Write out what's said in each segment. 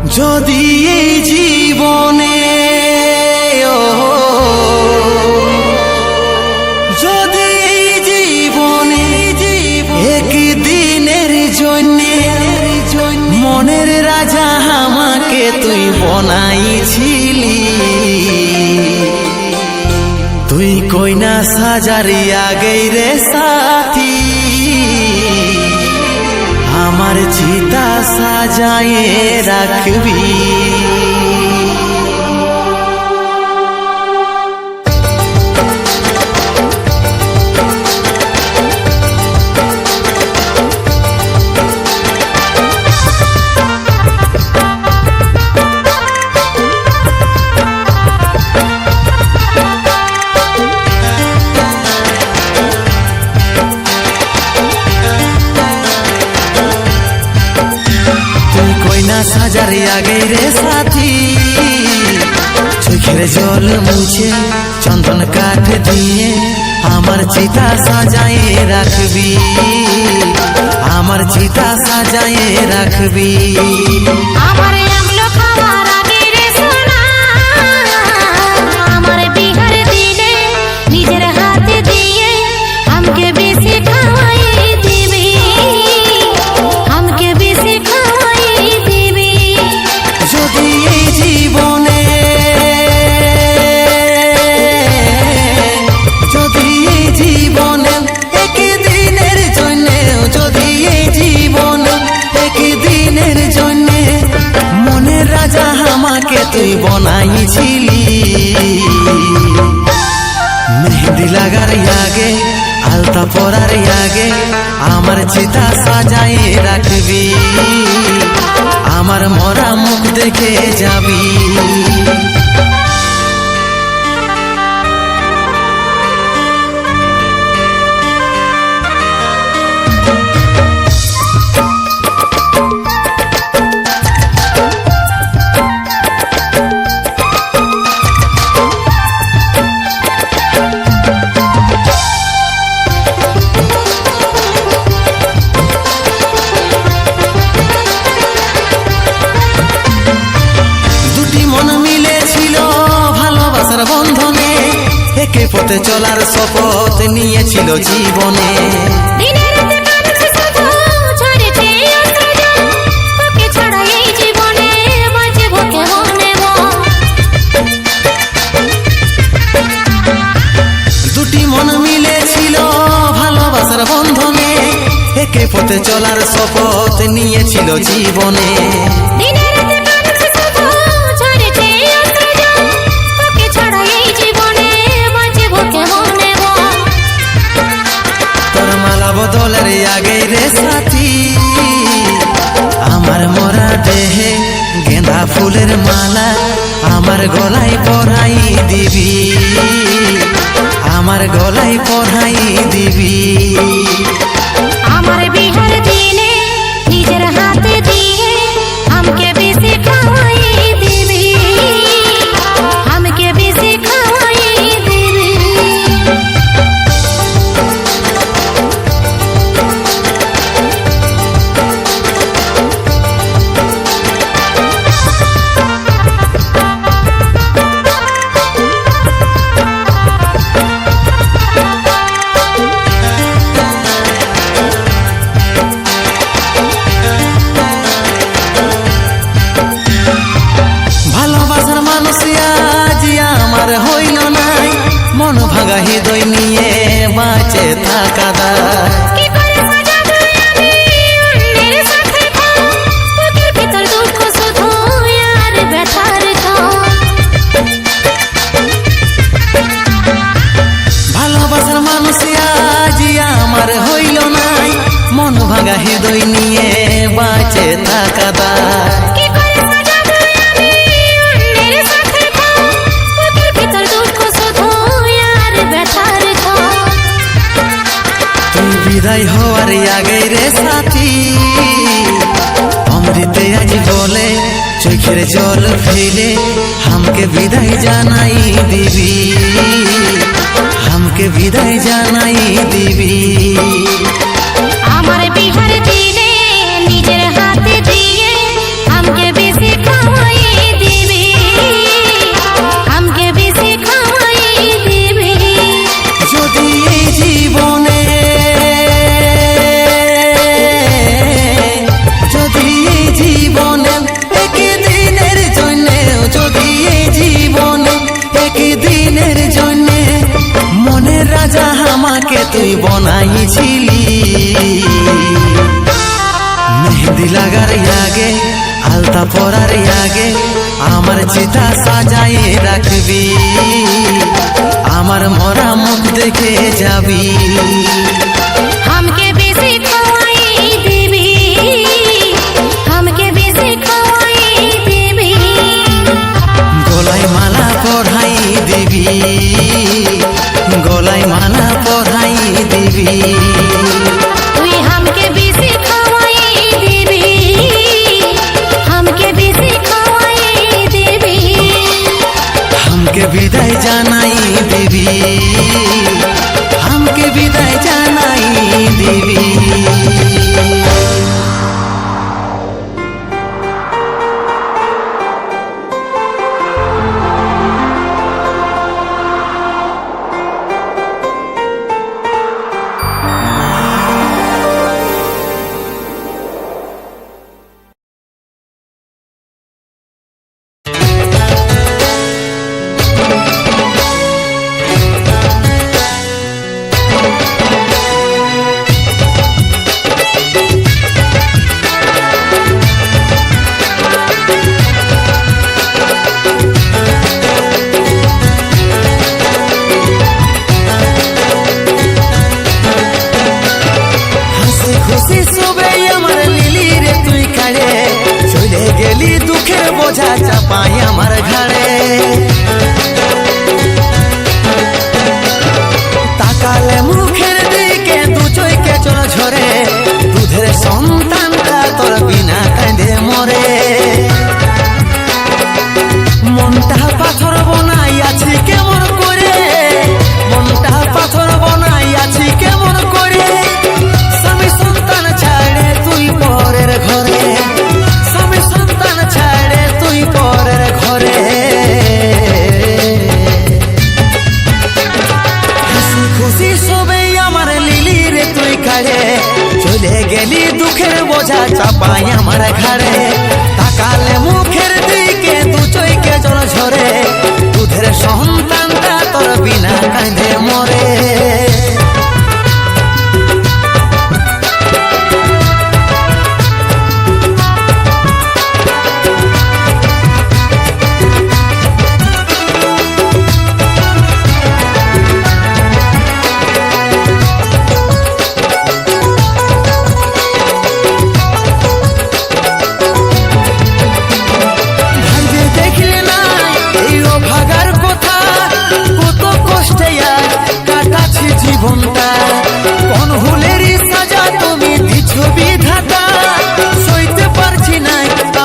যদি এই জীবনে যদি এই জীবনে একদিনের জন্যে মনের রাজা আমাকে তুই বনাইছিলি, তুই কইনা সাজারিয়া গই রে সাথী, আমার চিতা সাজায়ে রাখবি। সাজারিয়া গই রে সাথী, চোখের জল মুছে চন্দন কাঠ দিয়ে আমার চিতা সাজায়ে রাখবি, আমার চিতা সাজায়ে রাখবি। আমার আমলো খাওয়ার আগে রে সোনা, আমার বিহার দিনে নিজের হাতে দিয়ে আমাকে বেশি খাওয়াই দিবি, আমাকে বেশি খাওয়াই দিবি। যদি এই জীবনে যদি এই জীবনে একদিনের জন্য যদি এই জীবনে একদিনের জন্য মনের রাজা আমাকে তুই বনাইছিলি, মেহেন্দি লাগার আগে আলতা পরার আগে আমার চিতা সাজায়ে রাখবি, আমার মরা মুখ দেখে যাবি। বন্ধনে একে পথে চলার শপথ নিয়েছিল জীবনে, দুটি মন মিলেছিল ভালোবাসার বন্ধনে একে পথে চলার শপথ নিয়েছিল জীবনে। বদলের আগে রে সাথী, আমার মরা দেহে গেঁদা ফুলের মালা আমার গলায় পরাই দিবি, আমার গলায় পরাই দিবি। আমার বিহার দিনে নিজের হাতে দিয়ে আমাকে বেশি খাওয়াই দিবি, আমাকে বেশি খাওয়াই দিবি। হইল নাই মন ভাঙা হৃদয় নিয়ে বাঁচে থাকা দায়, ভালোবাসার মানুষ আজ আমার হইল নাই মন ভাঙা হৃদয় নিয়ে বাঁচে থাকা দায়। বিদায় হওয়ার আগে রে সাথী, অমৃতে আজ বলে চোখের জল ফেলে हमके विदाई জানাই দিবি, हमके विदाई জানাই দিবি। আমার বিহার দিনে নিজের হাতে দিয়ে আমাকে বেশি পড়ার আগে আমার চিতা সাজাই রাখবি, আমার মরা মুখ দেখে যাবি। हमके बेसी खवाई देवी, हमके बेसी खवाई देवी। গলায় মালা পরাই দিবি, গলায় মালা পরাই দিবি। তুই हमके बेसी खवाई देवी, हमके बेसी खवाई देवी। हमके বিদায় জানাই দিবি, हमके বিদায় জানাই দিবি। হাসি খুশি সবে আমার লিলি রে তুই কাড়ে, চলে গেলি দুঃখের বোঝা চাপাই আমার ঘাড়ে। তাকালে মুখের দিকে দু চোখে চল ঝরে, দুধের সন্তানটা তোর বিনা কাঁদে মরে। মনটা পাথর বনাই আছি কেমন করে, মনটা পাথর বনাই আছি কেমন করে। স্বামী সন্তান ছাড়ে তুই পরের ঘরে, স্বামী সন্তান ছাড়ে তুই পরের ঘরে। হাসি খুশি সবে আমার লিলি রে তুই কাড়ে, চলে গেলি দুঃখের বোঝা চাপাই আমার ঘাড়ে। তাকালে মুখের দিকে দু চোখে জল ঝরে, দুধের সন্তানটা তোর বিনা কাঁদে মরে। ভাইবে দেখলে না এই ও ভাগার কথা, কত কষ্টে আর কাটাছি জীবনটা। কোন ভুলেরই সাজা তুমি দিছ বিধাতা, সইতে পারছি না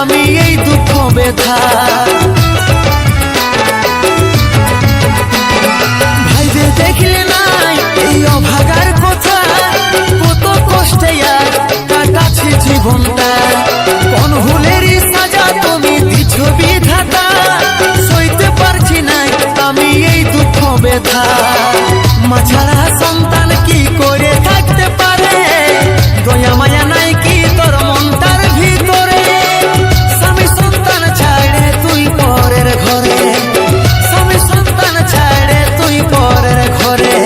আমি এই দুঃখ ব্যথা। ভাইবে দেখলে না এই অভাগার কথা, কত কষ্টে আর কাটাছি জীবনটা। কোন ভুলেরই সাজা তুমি দিছ বিধাতা, সইতে পারছি না আমি এই দুঃখ ব্যথা। মা ছাড়া সন্তান কি করে থাকতে পারে, দয়া মায়া নাই কি তোর মনটার ভিতরে। স্বামী সন্তান ছাড়ে তুই পরের ঘরে, স্বামী সন্তান ছাড়ে তুই পরের ঘরে।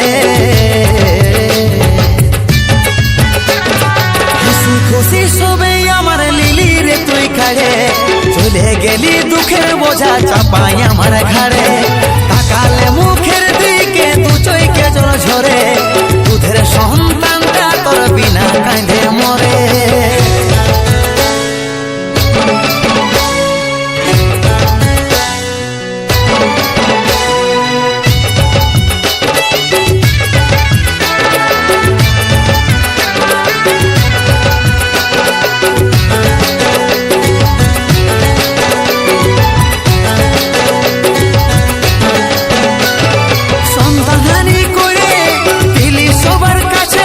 হাসি খুশি সবে আমার লিলি রে তুই কাড়ে, চলে গেলি দুঃখের বোঝা চাপাই আমার ঘাড়ে। তাকালে মুখের দিকে দু চোখে জল ঝরে, দুধের সন্তানটা তোর বিনা কাঁদে মরে। সন্তানহানি করে দিলি সবার কাছে,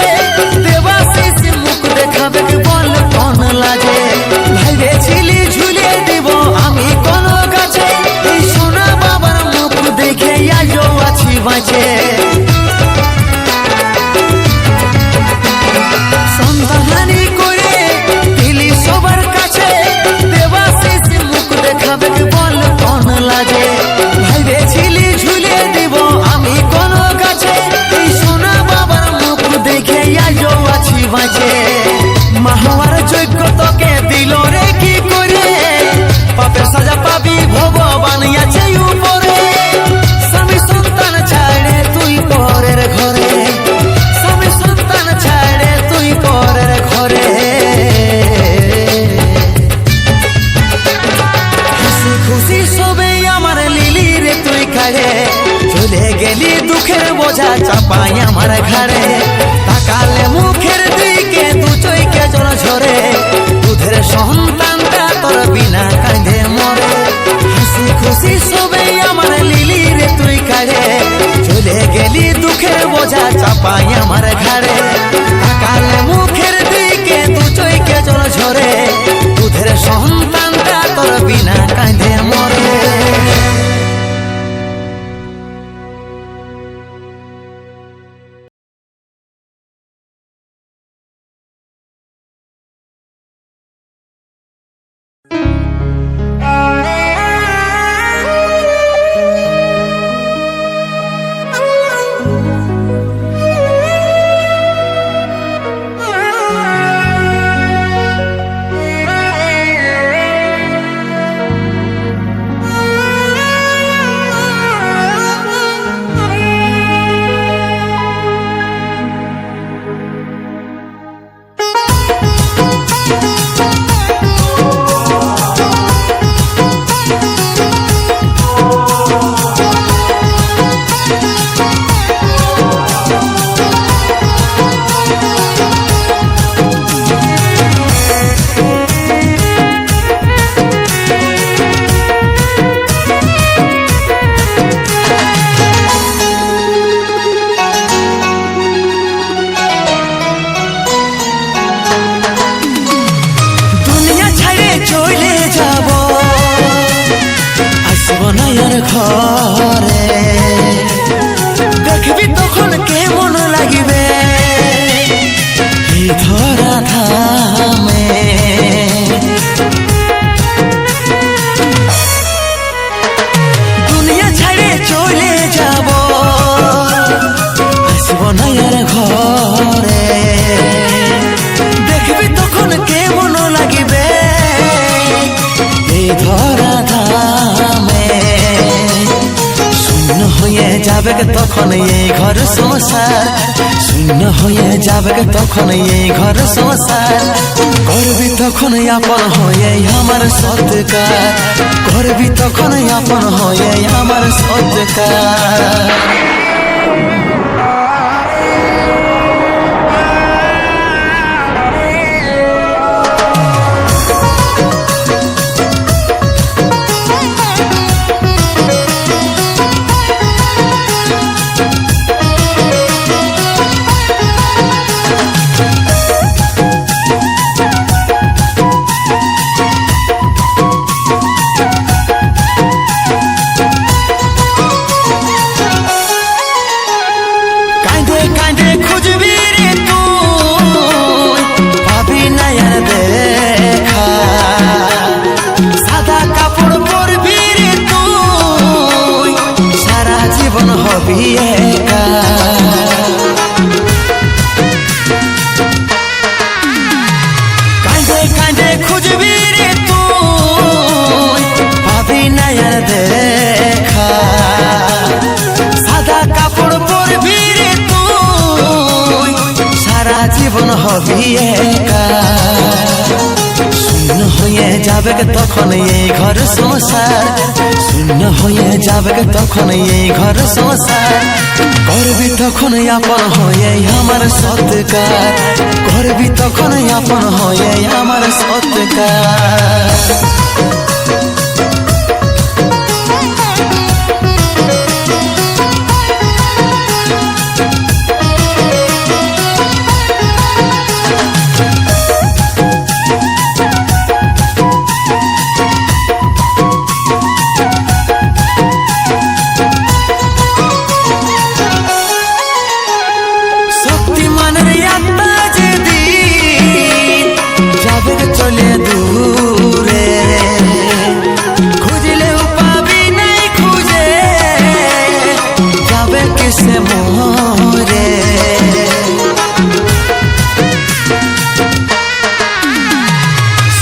চাপাই আমার ঘাড়ে, তাকালে মুখের দিকে দু চোখে জল ঝরে, দুধের সন্তানটা তোর বিনা কাঁদে মরে। ঘরে দেখবি তখন কেমন লাগিবে এই ধরা ধামে। দুনিয়া ছাড়ে চলে যাব, আসব না আর ঘরে, দেখবি তখন কেমন লাগিবে এই ধরা ধামে। শূন্য হয়ে যাবে তখন এই ঘর সংসার, শূন্য হয়ে যাবে তখন এই ঘর সংসার। করবি তখন আপন হয়ে আমার সৎকার, করবি তখন আপন হয়ে আমার সৎকার। কাঁদে কাঁদে খুঁজবি রে তুই, পাবি না আর দেখা। সাদা কাপড় পরবি রে তুই, সারা জীবন হবি একা। শূন্য হয়ে যাবে তখন এই ঘর সংসার, শূন্য হয়ে যাবে তখন এই ঘর সংসার। করবি তখন আপন হয়ে আমার সৎকার, করবি তখন আপন হয়ে আমার সৎকার। চলে দূরে খুঁজলেও পাবি নাই, খুঁজে যাবে কিসে মোরে।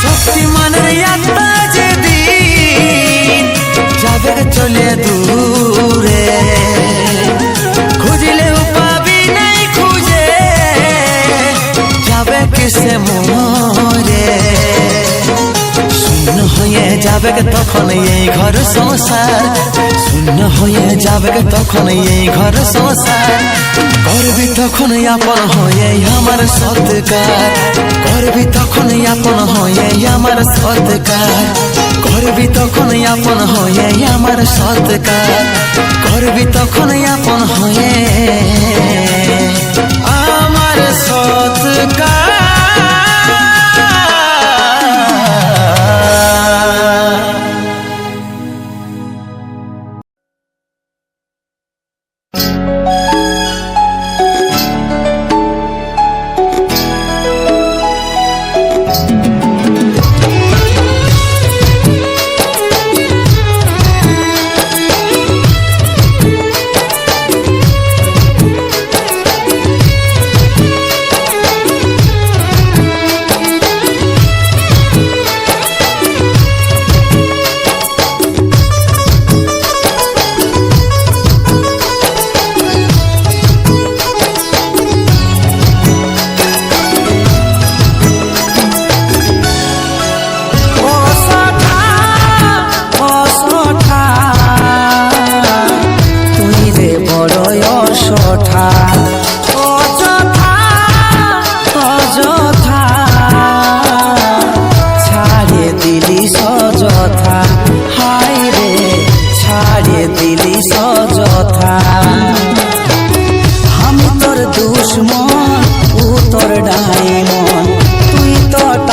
শক্তিমানের আত্মা যেদিন যাবে চলে দূরে, খুঁজলেও পাবি নাই, খুঁজে যাবে কিসে মোরে। শূন্য হয়ে যাবে তখন এই ঘর সংসার, শূন্য হয়ে যাবে তখন এই ঘর সংসার। করবি তখন আপন হয়ে আমার সৎকার, করবি তখন আপন হয়ে আমার সৎকার। করবি তখন আপন হয়ে আমার সৎকার, করবি তখন আপন হয়ে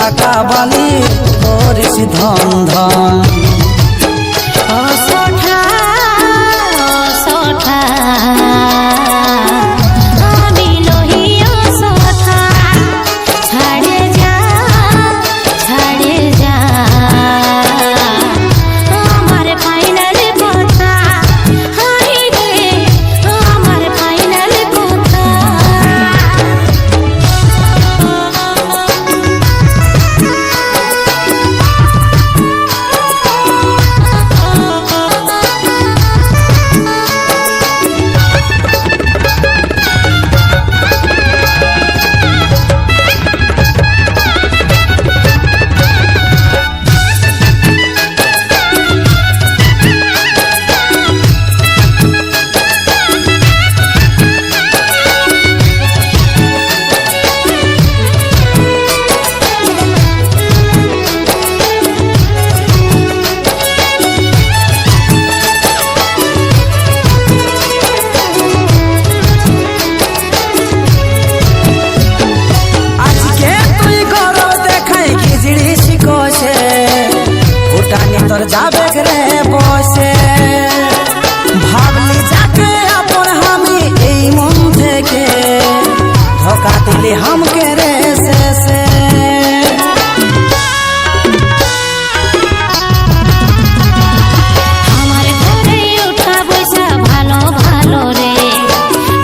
টাকা বালি করিস ধন ধন। অসঠা অসঠা আমি লহি অসঠা ছাড়ে যা ছাড়ে যা আমার ফাইনাল কথা হাই রে আমার ফাইনাল কথা। তোর যাবে রে বসে ভাবলি যাকে আপন আমি এই মন থেকে ধোকা দিলি হামকে রে শেষে। আমার ঘরে উঠা বসা ভালো ভালো রে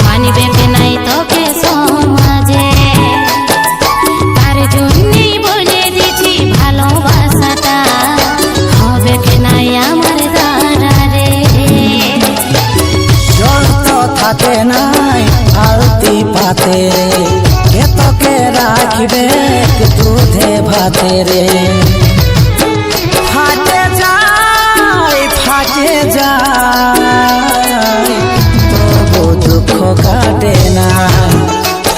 মানিবে কে নাই তোকে সমাজে তার জন্যই বলে দিছি ভালোবাসাটা হবে কে নাই আমার দ্বারা রে। জল তো থাকে নাই আলতি পাতে কে তোকে রাখবে দুধে ভাতে রে। ফাটে যায় ফাটে যায় তবু দুঃখ কাটে না।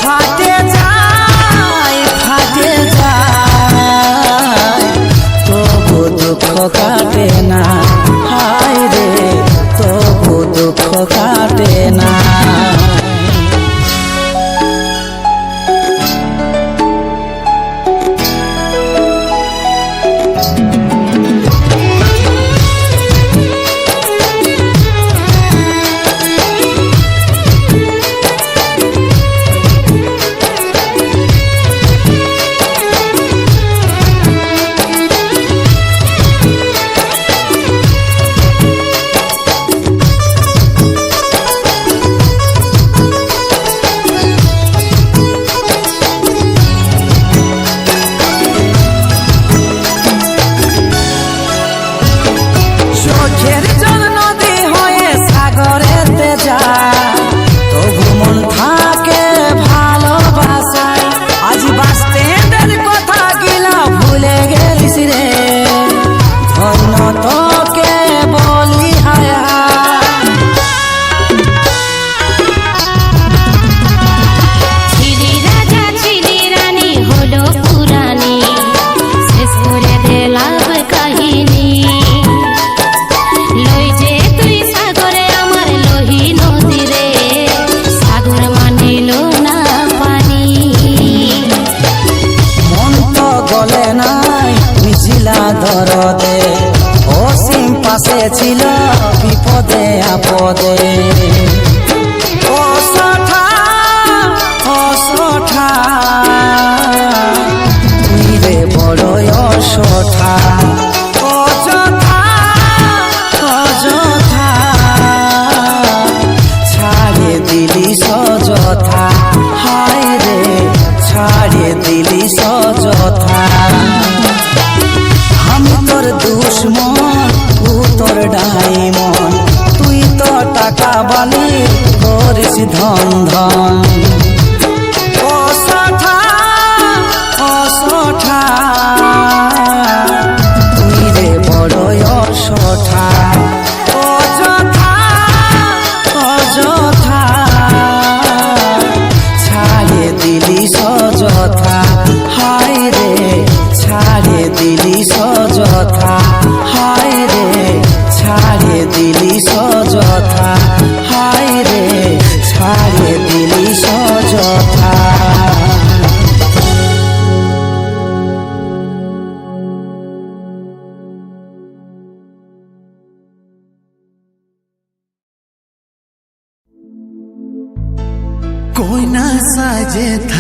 ফাটে যায় ফাটে যায় তবু দুঃখ কাটে না। হায় রে তবু দুঃখ কাটে না।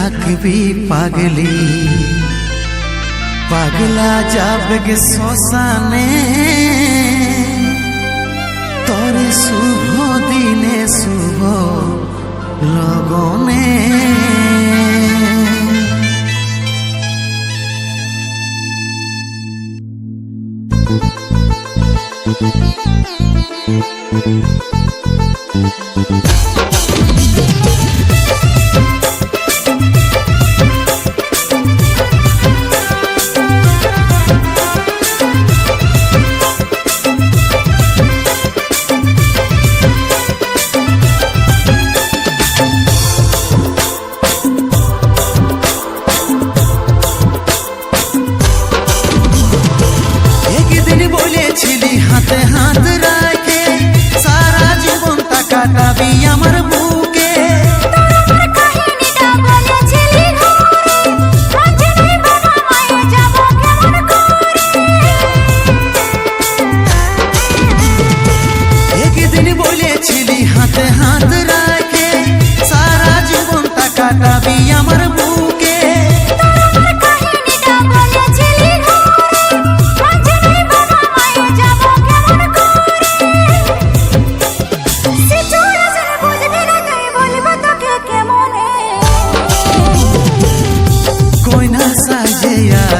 থাকবি পাগলি, পাগলা যাবে গে শ্মশানে, তরে শুভ দিনে শুভ লগনে। বলেছিলি হাতে হাত রাখে সারা জীবনটা কাটাবি আমার বুকে, একদিন বলেছিলি হাতে হাত রাখে সারা জীবনটা কাটাবি আমার বুকে।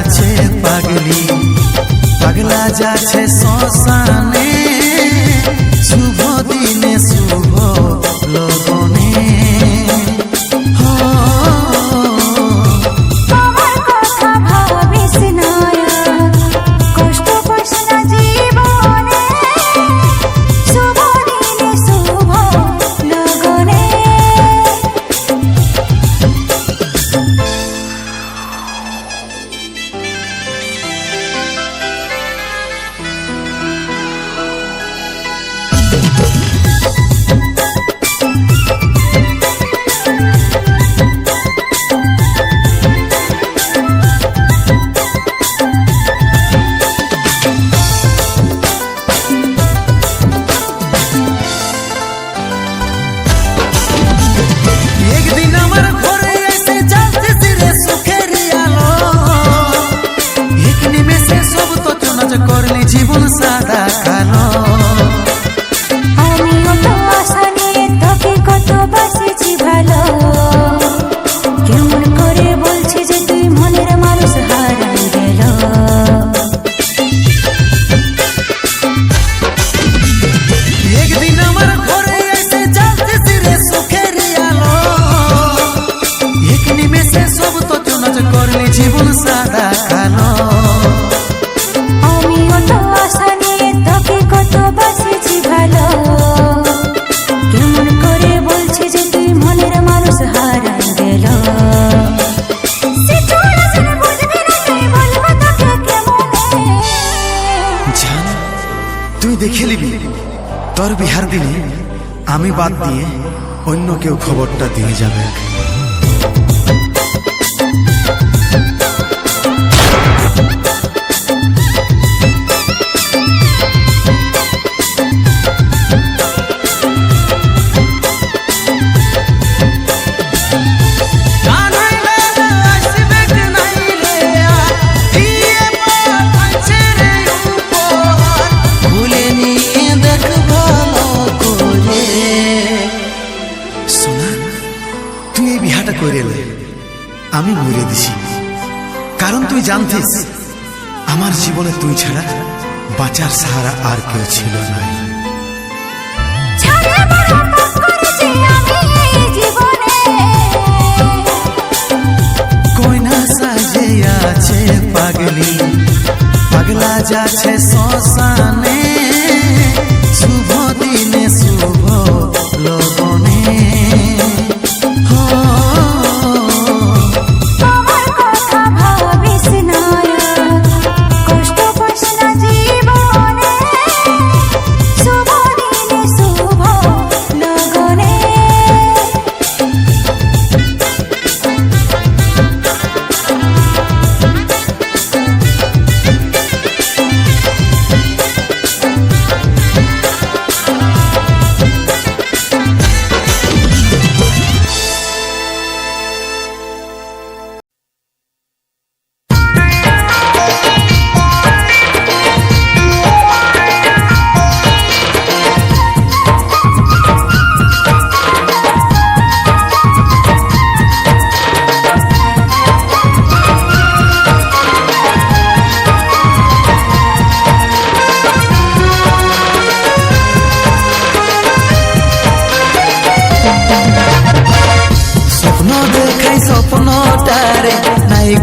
আছে পাগলি, পাগলা যাচ্ছে শ্মশানে, শুভ দিনে শুভ লগনে। করলি জীবন সাদা কালো, আমিও তো আশা নিয়ে তোকে কত বাসেছি ভালো, কেমন করে বলছি যে তুই মনের মানুষ হারাই গেল। একদিন আমার ঘরে এসে জ্বালতিস রে সুখের আলো, এক নিমেষে সব তো চুনজ করলি জীবন সাদা কালো। তুই দেখে নিবি তোর বিহার দিনে আমি বাদ দিয়ে অন্য কেউ খবরটা দিয়ে যাবে। আমি মরে দিছি, কারণ তুই জানতিস আমার জীবনে তুই ছাড়া বাঁচার সাহারা আর কেউ ছিল না। কইনা সাজে আছে পাগলি, পাগলা যাচ্ছে শ্মশানে, শুভ দিনে শুভ লগনে।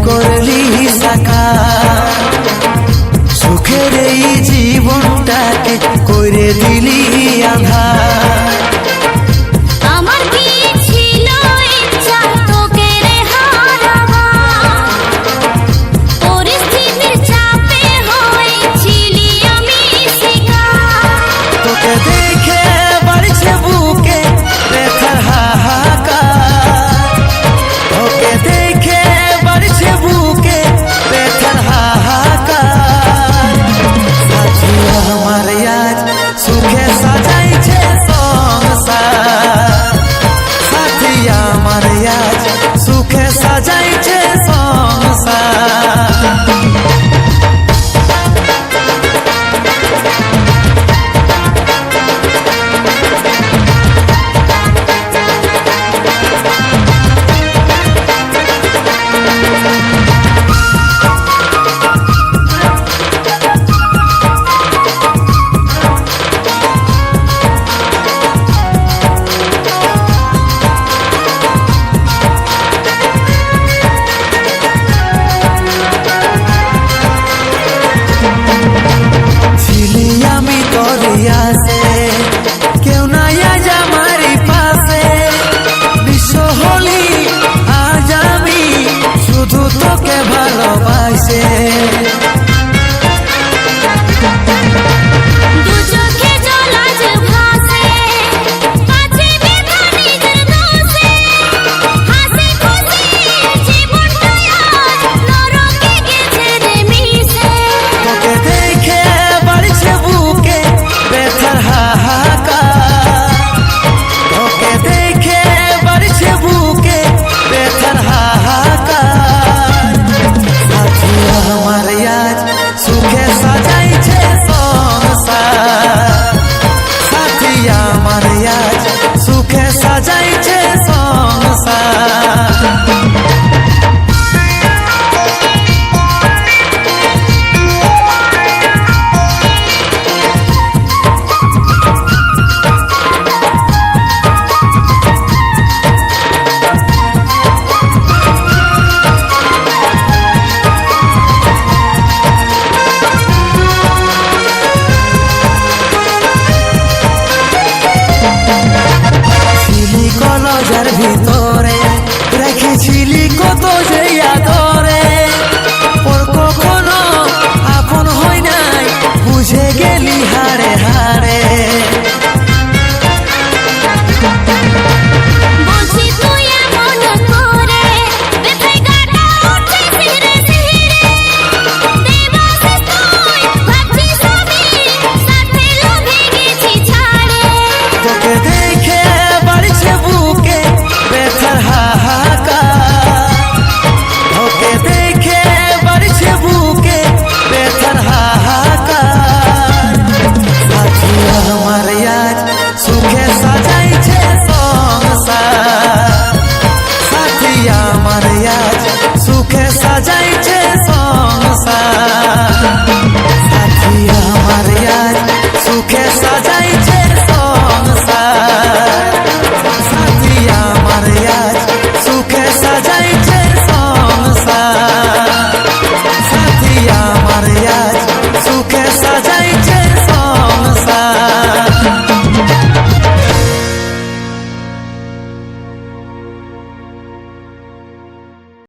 করলি সাকার সুখের এই জীবনটাকে করে দিলি আধার আমার কি ছিল ইচ্ছা তোকে রে হারাবা পরিস্থিতির চাপে হয়েছিলি আমি শিকার তোকে দেখে বাড়ছে বুকে ব্যথার হাহাকার তোকে দেখে বাড়ছে বুকে ব্যথার হাহাকার সাথী আমার আজ সুখে সাজাইছে সংসার সাথী আমার আজ সুখে সাজাইছে সংসার ছিলি আমি তোর আসে কেউ নাই আজ আমার পাশে বিশ্ব হলি আজ আমি শুধু তোকে ভালোবাসি